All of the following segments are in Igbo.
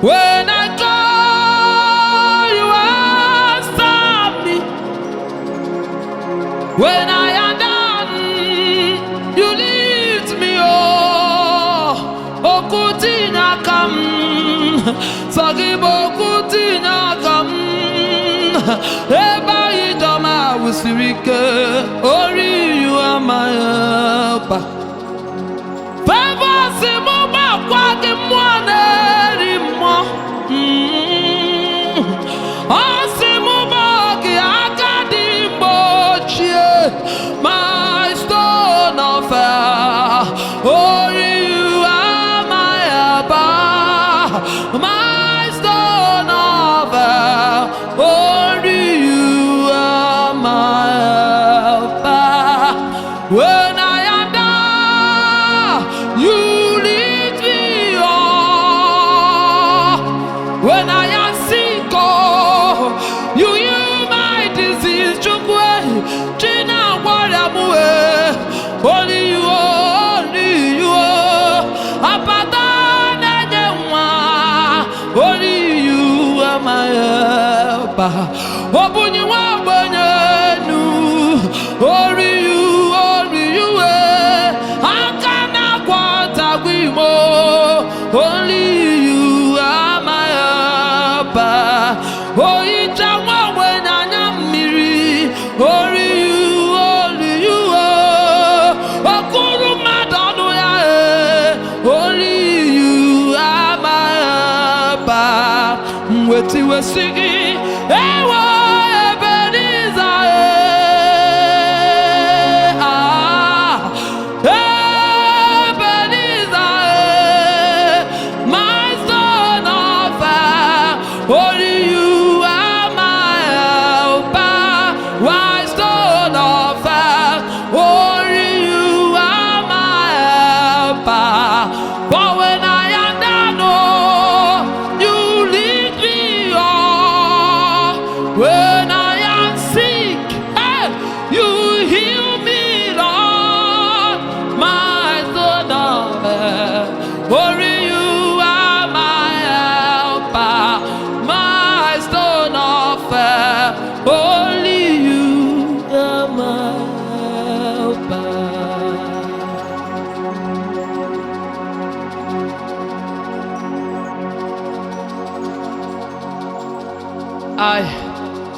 When I call, you answer me. When I am down, you lift me up. Okutina kam, sagibo okutina kam. Eba idoma usirike, ori you are my helper. Favor simuba kwa kimwane. My stone of fire, only you are my helper. My stone of fire, only you are my helper. When I am down, you lift me up. When I am sick, oh, you heal my disease. Only you, only you are my helper. Open you up, only you, I cannot quite more. Only you are my helper. Oh, it's a one when I am miri. Only you. Weti we singing, ewa Ebenezer, Ebenezer, my son of fire, only you are my helper, my son of fire, only you are my helper. For when I am down, when I am sick, you heal me, Lord, my son of fire. Only you are my helper, my son of fire. Only you are my helper.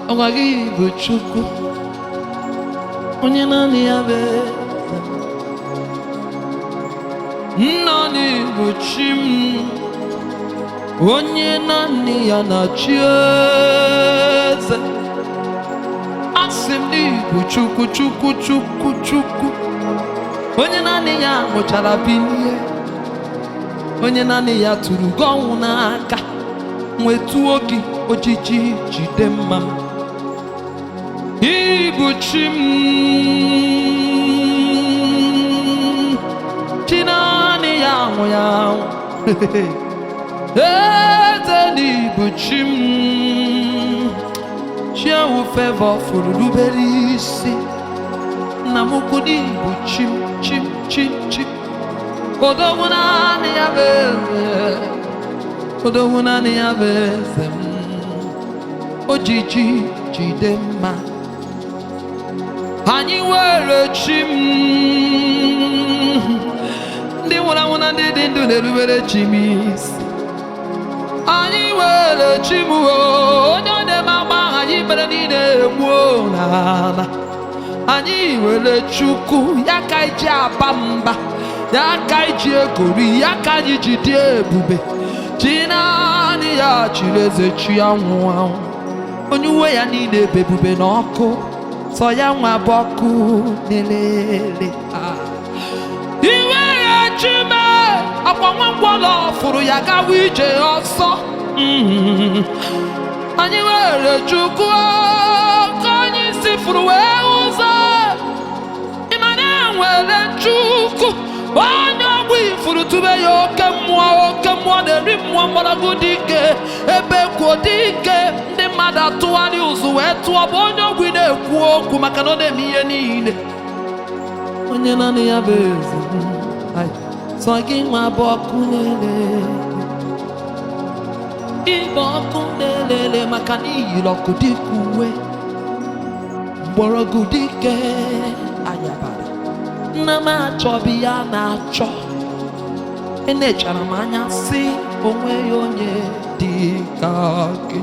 Ogagi buchuku onye nani yabe nani buchim onye nani yanachieze asimni buchuku chuku chuku chuku onye nani ya mochara binie onye nani ya turu gonwu n'aka nwetu ogi ojiji jide mma Ibuchim Chinani yamu yamu Eteni Ibuchim Chiawu favor for Luberisi Namukudi Ibuchim Chim Chim Chim Odomunani yabe Odomunani yabe Ojiji jidemma Ani were chim Ndi wana ndi ndu nerubere chimis Ani were chimu Onyo de mama Ani bere nide mwona Ani were chuku Yaka iji abamba Yaka iji ekori Yaka iji di ebube China ni ya chileze chiyanwu Onyuwe ya nide bebube n'ọkụ So ya nwa boku nelele Iwe ya chime Akwa nwakwala furu ya gawa ije ọsọ Anyị were chukwu Ka anyị si furu wee ụzọ Ịmana enwere chukwu Onye ọgwụ ifuru tube ya oke mmụọ na-eri mmụọ mgbọrọgwụ dike ebe kwuo dike ndị mmadụ atụgharị ụzụ wee tụọ bụ onye ọgwụ na-ekwu okwu maka na ọ na-eme ihe niile onye naanị ya bụ eze sọ gị nwa bụ ọkụ na-ele Iboku nelele makani ilokudikuwe Borogudike ayabara Nama chobia na cho Ene charamanya si onwe yonye dikake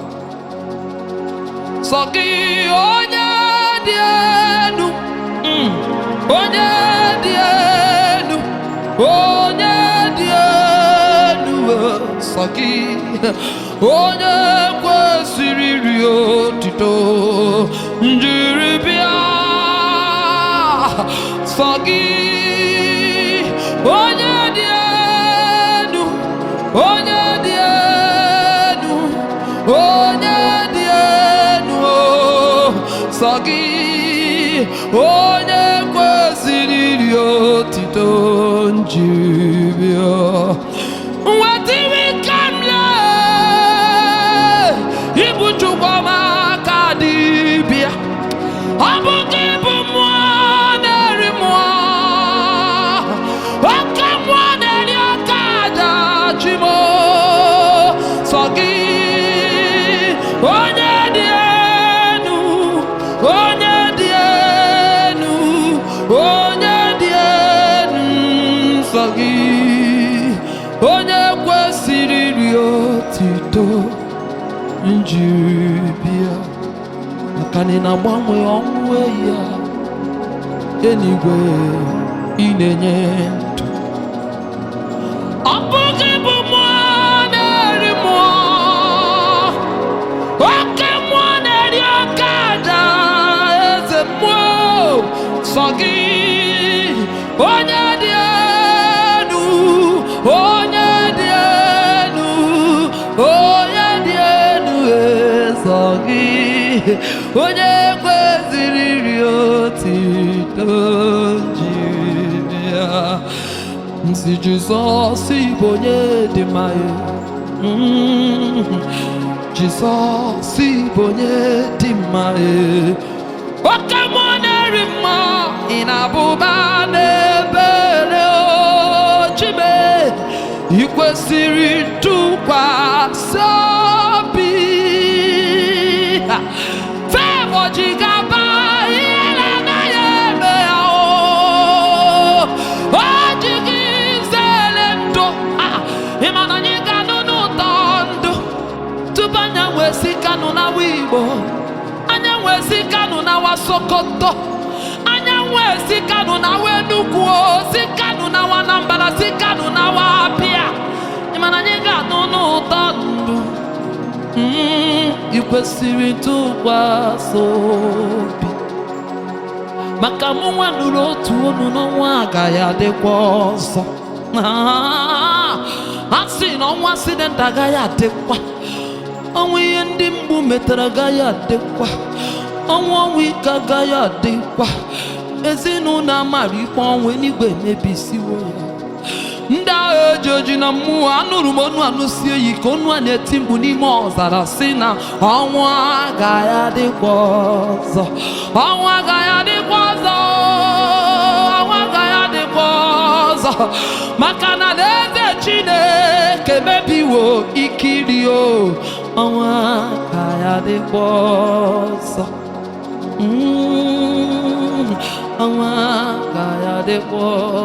Soki onye dienu Onye dienu Onye dienu Soki onye kwesịrị otito njiri bịa sọ gị onye dị elu onye dị elu onye dị elu sọ gị onye kwesịrị otito njiri bịa onye kwesịrị otito njibia maka na gbanwe ọnwụ ya enigwe inenye ndụ ọ bụghị bụ mmụọ na-eri mmụọ oke mmụọ na-eri oke aja eze mmụọ sọ gị onye dị elu onye dị elu onye dị elu sọ gị onye kwesịrị otito njibia nsi Jizọs bụ onye dị mma Jizọs bụ onye dị mma oke mmụọ na-eri mma ị na-abụba n'ebere ochime ị kwesịrị ntụkwasị obi favor jigaba ihe na-agaghị eme ya o jigi zere ndụ ịma na anyị ga-anụ n'ụtọ ndụ tupu anya wee si Kano na Igbo anya wee si Kano na Sokoto anya wee si Kano na Enugu si Kano na Anambra si Kano na Abia ịma na anyị ga-anụ n'ụtọ ndụ ị kwesịrị ntụkwasị obi maka mụ nwa nụrụ otu onu n'ọnwa agaghị adịkwa ọzọ a sị na ọnwa accident agaghị adịkwa ọnwa ihe ndị mgbu metara agaghị adịkwa ọnwa ike agaghị adịkwa ezinụlọ amara ikpe ọnwa enigwe emebisiwo ya ndị agha eji oji na mmụọ anụrụ m onu anụsie ya ike onu a na-eti mkpu n'ime ọzara si na ọnwụ agaghị adịkwa ọzọ ọnwụ agaghị adịkwa ọzọ ọnwụ agaghị adịkwa ọzọ maka na eze Chineke mebiwo ikiri o ọnwụ agaghị adịkwa ọzọ ọnwụ agaghị adịkwa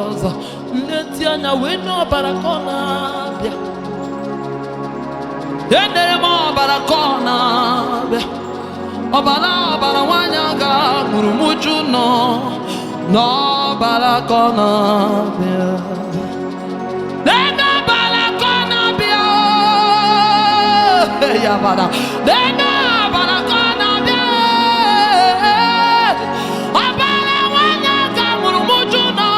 ọzọ nleti anya wee n'ọbara ka ọ na-abịa edere m ọbara ka ọ na-abịa ọbara nwanyị aga ṅụrụ m uju nọ n'ọbara ka ọ na-abịa ọbara ka ọ na-abịa ya bara ọbara ka ọ na-abịa ọbara nwanyị aga ṅụrụ m uju nọ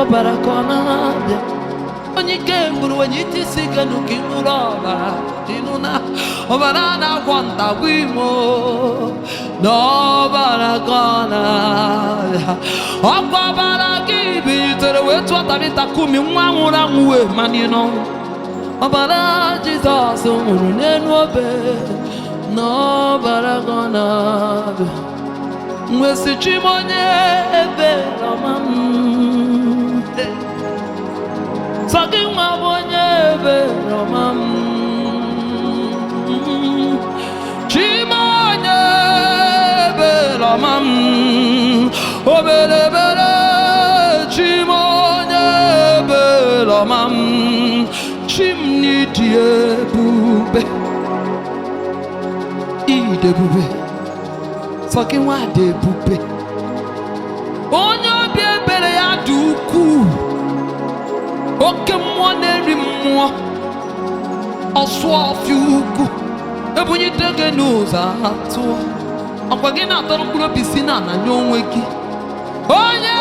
ọbara ka ọ na-abịa onye ike gburu onye iti isi Kano ka ị nụrụ ọbara dịnụ na ọbara na-agwọ ntagbu imo n'ọbara ka ọ na-abịa ọkwa ọbara ka ibilitere wee tụọ tabitakumi nwa nwụrụ anwụ wee manye n'ọnwụ ọbara Jizọs nwụrụ n'elu obe n'ọbara ka ọ na-abịa nwesi chi m onye ebere ọma m Oberebere chimonye belomam chimni diebube idebube fucking wa debube onye obi ebere ya dị ukwuu oke mmụọ na-eri mmụọ ọsụ ọfịa ukwu ebunyite gị n'ụzọ atụọ ọkwa gị na-atọrọ mkpụrụ obi si na ananya onwe gị onye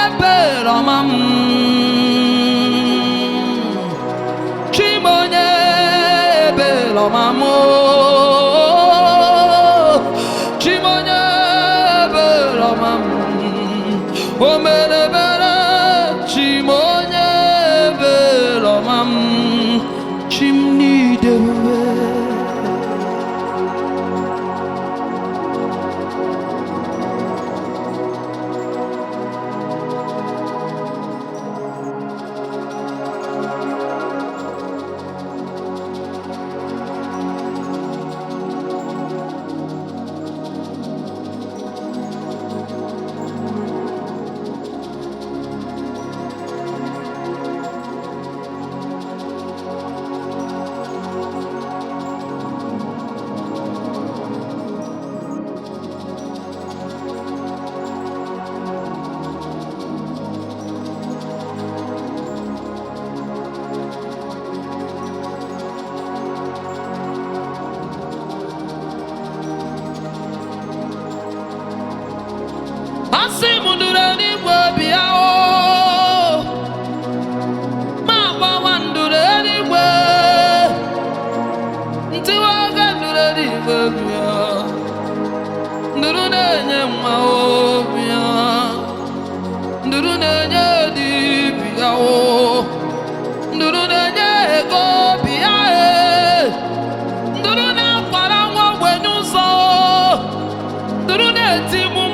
ebere ọma m chimonye ebere ọma m chimonye ebere ọma m o mere ebere chimonye ebere ọma m chimnidebube Asimundurani wabia o Mama wandurani we Ntiwaga ndurani wabia Ndurune nyema o bia Ndurune nyedi bia o Ndurune nyego bia e Ndurune kwara nwa wenuso Ndurune timu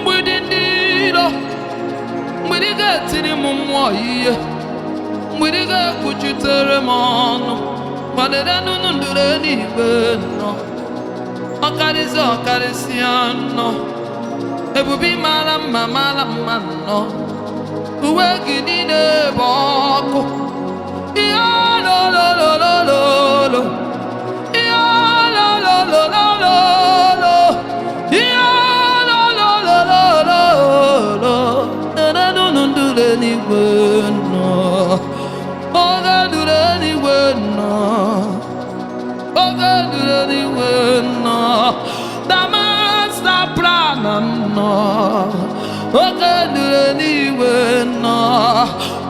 Mwiriga tiri mumwa iye Mwiriga kuchitere manu Madeda nunundure niwe no Okarisi ano Ebubi mala no Uwe gini ne boko Iya lo lo lo lo lo lo Iya lo lo lo lo lo lo Iya lo lo lo lo lo lo Anywhere no, oh God, do anywhere no, oh God, do anywhere no. The master plan no, oh God, do anywhere no.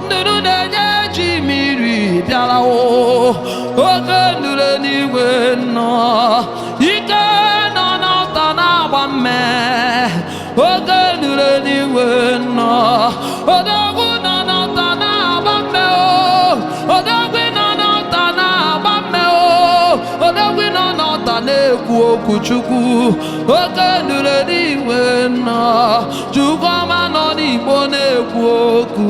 Do the Jimmy Biala oh God, do anywhere no. You can't not on our man, oh God, do anywhere no. Odogwu nọ n'ọtana agbame o Odogwu nọ n'ọtana agbame o Odogwu nọ n'ọtana ekwu okwu Chukwu oke ndure n'iwe nọ Chukwu ọma nọ n'Igbo na-ekwu okwu